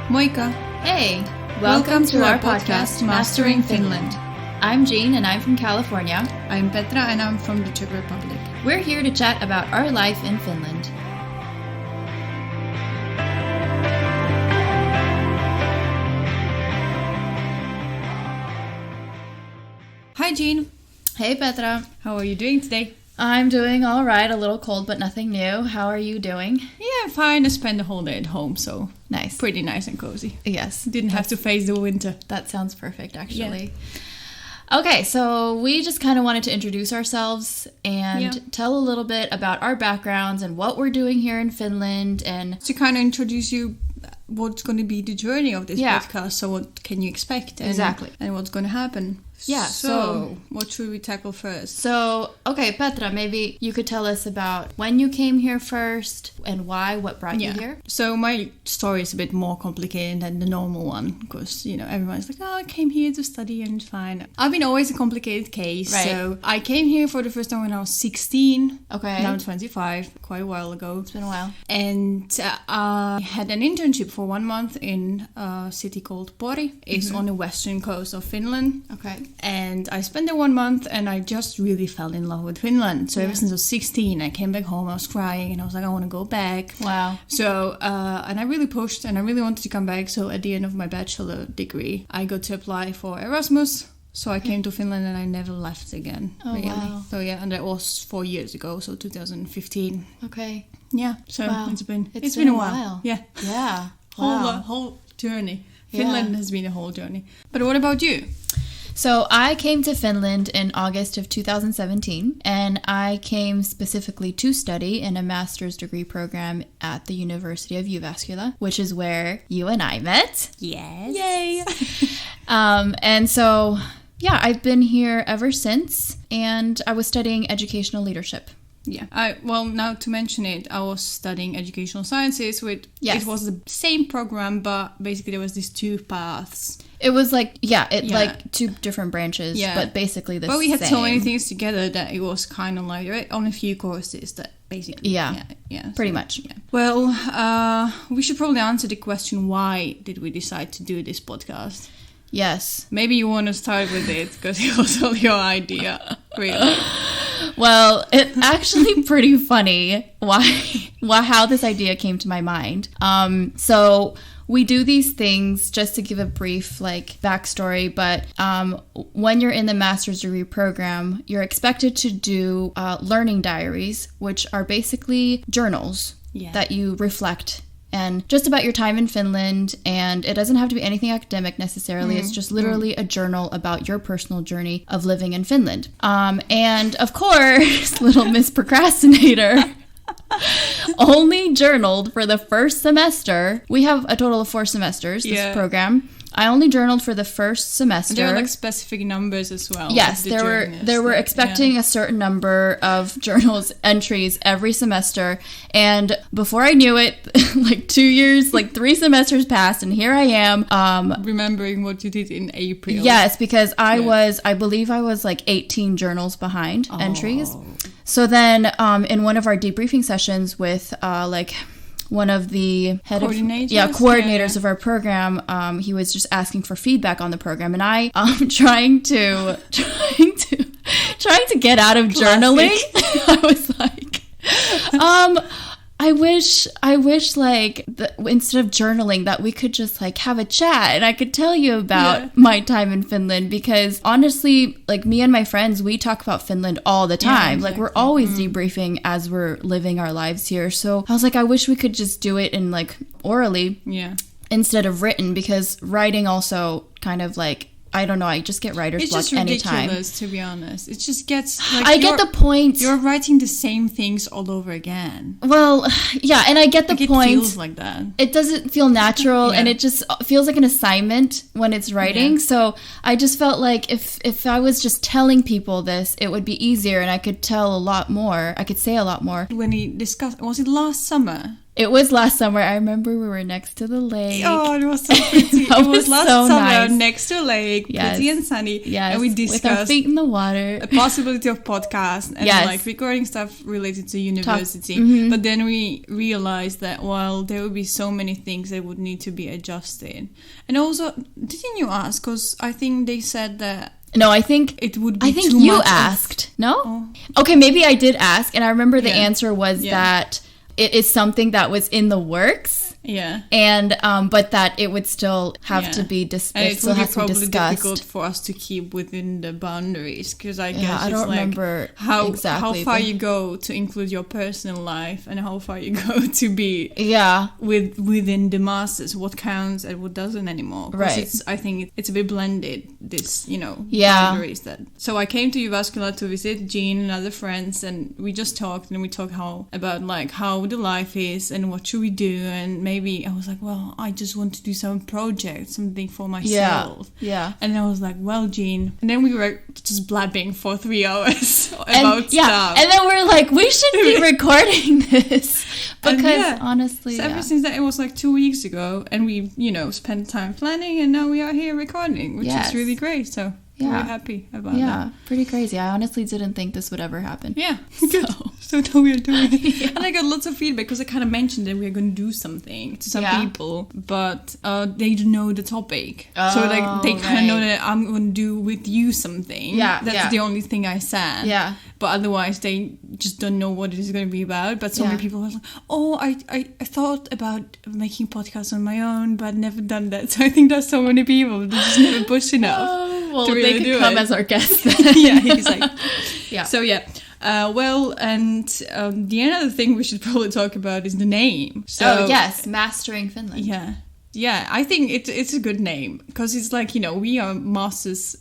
Moikka! Hey! Welcome to our podcast, Mastering Finland. I'm Jean and I'm from California. I'm Petra and I'm from the Czech Republic. We're here to chat about our life in Finland. Hi Jean! Hey Petra! How are you doing today? I'm doing all right, a little cold but nothing new. How are you doing? Yeah, fine. I spent the whole day at home, so nice. Pretty nice and cozy. Yes. Didn't have to face the winter. That sounds perfect, actually. Yeah. Okay, so we just kind of wanted to introduce ourselves and tell a little bit about our backgrounds and what we're doing here in Finland. And to kind of introduce you what's going to be the journey of this podcast. So what can you expect? Exactly. And what's going to happen. Yeah, so what should we tackle first? So, okay, Petra, maybe you could tell us about when you came here first and why, what brought you here? So my story is a bit more complicated than the normal one because, everyone's like, oh, I came here to study and it's fine. I've been always a complicated case. Right. So I came here for the first time when I was 16. Okay. Now I'm 25, quite a while ago. It's been a while. And I had an internship for 1 month in a city called Pori. It's on the western coast of Finland. Okay. And I spent there 1 month and I just really fell in love with Finland. So ever since I was 16, I came back home, I was crying and I was like, I want to go back. Wow. So, and I really pushed and I really wanted to come back. So at the end of my bachelor degree, I got to apply for Erasmus. So I came to Finland and I never left again. Oh, really. wow. So yeah, and that was 4 years ago, so 2015. Okay. Yeah, so it's been a while. Yeah. Yeah. Wow. Whole journey. Finland has been a whole journey. But what about you? So I came to Finland in August of 2017, and I came specifically to study in a master's degree program at the University of Jyväskylä, which is where you and I met. Yes. Yay! And so, I've been here ever since, and I was studying educational leadership. Yeah. Now to mention it, I was studying educational sciences with, it was the same program, but basically there was these two paths. It was like, like two different branches, but basically the same. But we had so many things together that it was kind of like on a few courses that basically... Yeah, pretty much. Yeah. Well, we should probably answer the question, why did we decide to do this podcast? Yes. Maybe you want to start with it, because it was all your idea, really. Well, it's actually pretty funny how this idea came to my mind. So we do these things, just to give a brief backstory, but when you're in the master's degree program, you're expected to do learning diaries, which are basically journals that you reflect and just about your time in Finland, and it doesn't have to be anything academic necessarily. It's just literally a journal about your personal journey of living in Finland. And of course, little Miss Procrastinator only journaled for the first semester. We have a total of 4 semesters, this program. I only journaled for the first semester. And there are specific numbers as well. Yes, they were expecting a certain number of journals entries every semester, and before I knew it, 2 years, 3 semesters passed, and here I am. Remembering what you did in April. Yes, because I believe I was 18 journals behind entries. So then, in one of our debriefing sessions with one of the coordinators of our program, he was just asking for feedback on the program, and I trying to get out of journaling. I was like, I wish instead of journaling that we could just have a chat and I could tell you about my time in Finland, because honestly, me and my friends, we talk about Finland all the time. Exactly. We're always debriefing as we're living our lives here. So I was like, I wish we could just do it in orally instead of written, because writing also kind of I don't know, I just get writer's block anytime. It's just ridiculous, to be honest. It just gets... I get the point. You're writing the same things all over again. Well, yeah, and I get the point. It feels like that. It doesn't feel natural, and it just feels like an assignment when it's writing. Yeah. So I just felt like if I was just telling people this, it would be easier, and I could tell a lot more. I could say a lot more. When he discussed... Was it last summer? It was last summer. I remember we were next to the lake. Oh, it was so pretty. It was last so summer nice. next to a lake, Yes. pretty and sunny. Yes, And we with our discussed feet in the water. a possibility of podcast and Yes. like recording stuff related to university. Mhm. But then we realized that, well, there would be so many things that would need to be adjusted. And also, didn't you ask? Because I think they said that No, I think it would be I think too you much of- asked. No? Oh. Okay, maybe I did ask, and I remember the Yeah. answer was Yeah. that it is something that was in the works, Yeah. and but that it would still have Yeah. to be And it it still would be has to be probably difficult discussed. for us to keep within the boundaries because I Yeah, guess I it's don't like remember how exactly, far but- you go to include your personal life and how far you go to be Yeah, within the masters, what counts and what doesn't anymore. 'Cause Right. I think it's a bit blended. This Yeah. boundaries that. So I came to Jyväskylä to visit Jean and other friends, and we just talked and we talked about like how the life is and what should we do, and maybe I was like, well, I just want to do some project, something for myself. yeah. And I was like, well, Jean. And then we were just blabbing for 3 hours about And, yeah, stuff. and then we're like, we should be recording this And because yeah, honestly, so yeah. ever since that, it was like 2 weeks ago, and we, spent time planning, and now we are here recording, which Yes. is really great. So Yeah. we're happy about Yeah, that. pretty crazy. I honestly didn't think this would ever happen. Yeah, So- so now we are doing it. Yeah. And I got lots of feedback because I kind of mentioned that we are going to do something to some Yeah. people, but they don't know the topic. So like they kind of know right. that I'm going to do with you something. Yeah, That's yeah. the only thing I said. Yeah. But otherwise, they just don't know what it is going to be about. But so many Yeah. people were like, oh, I thought about making podcasts on my own, but never done that. So I think there's so many people that just never push enough. Oh, well, to they really could do come it. as our guests. Yeah, exactly. Yeah. So yeah. The another thing we should probably talk about is the name. So, oh yes, Mastering Finland. Yeah. I think it's a good name because it's like we are masters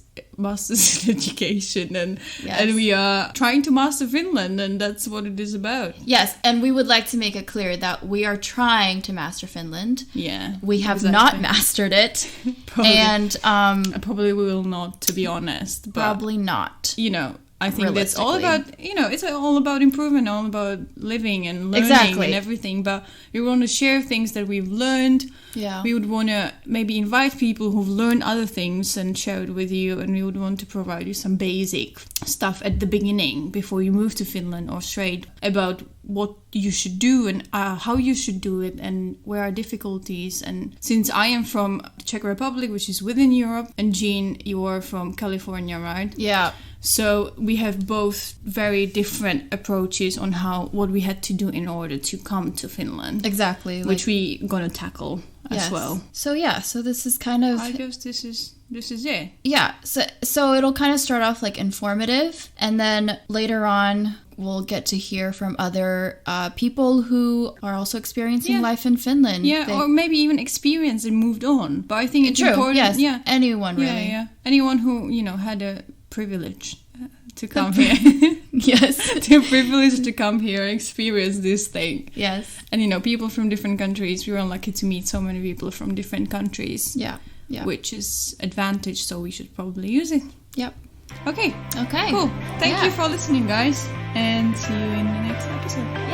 in education and Yes. and we are trying to master Finland, and that's what it is about. Yes, and we would like to make it clear that we are trying to master Finland. Yeah, We have exactly. not mastered it, Probably. and Probably we will not, to be honest. But probably not. I think that's all Realistically. about, it's all about improvement, all about living and learning Exactly. and everything. But we want to share things that we've learned. Yeah. We would want to maybe invite people who've learned other things and share it with you. And we would want to provide you some basic stuff at the beginning before you move to Finland or straight about what you should do and how you should do it and where are difficulties. And since I am from the Czech Republic, which is within Europe, and Jean, you are from California, right? Yeah. So we have both very different approaches on what we had to do in order to come to Finland. Exactly. Which we gonna tackle as well. So this is kind of I guess this is it. yeah. So it'll kind of start off like informative, and then later on we'll get to hear from other people who are also experiencing life in Finland. Yeah, or maybe even experienced and moved on. But I think it's true. important. Yes. Yeah. Anyone really. Yeah. Anyone who had a privilege to come here. Yes. The privilege to come here and experience this thing. Yes. And people from different countries, we were lucky to meet so many people from different countries. Yeah. Yeah. Which is advantage, so we should probably use it. Yep. Okay. Okay. Cool. Thank Yeah. you for listening, guys, and see you in the next episode.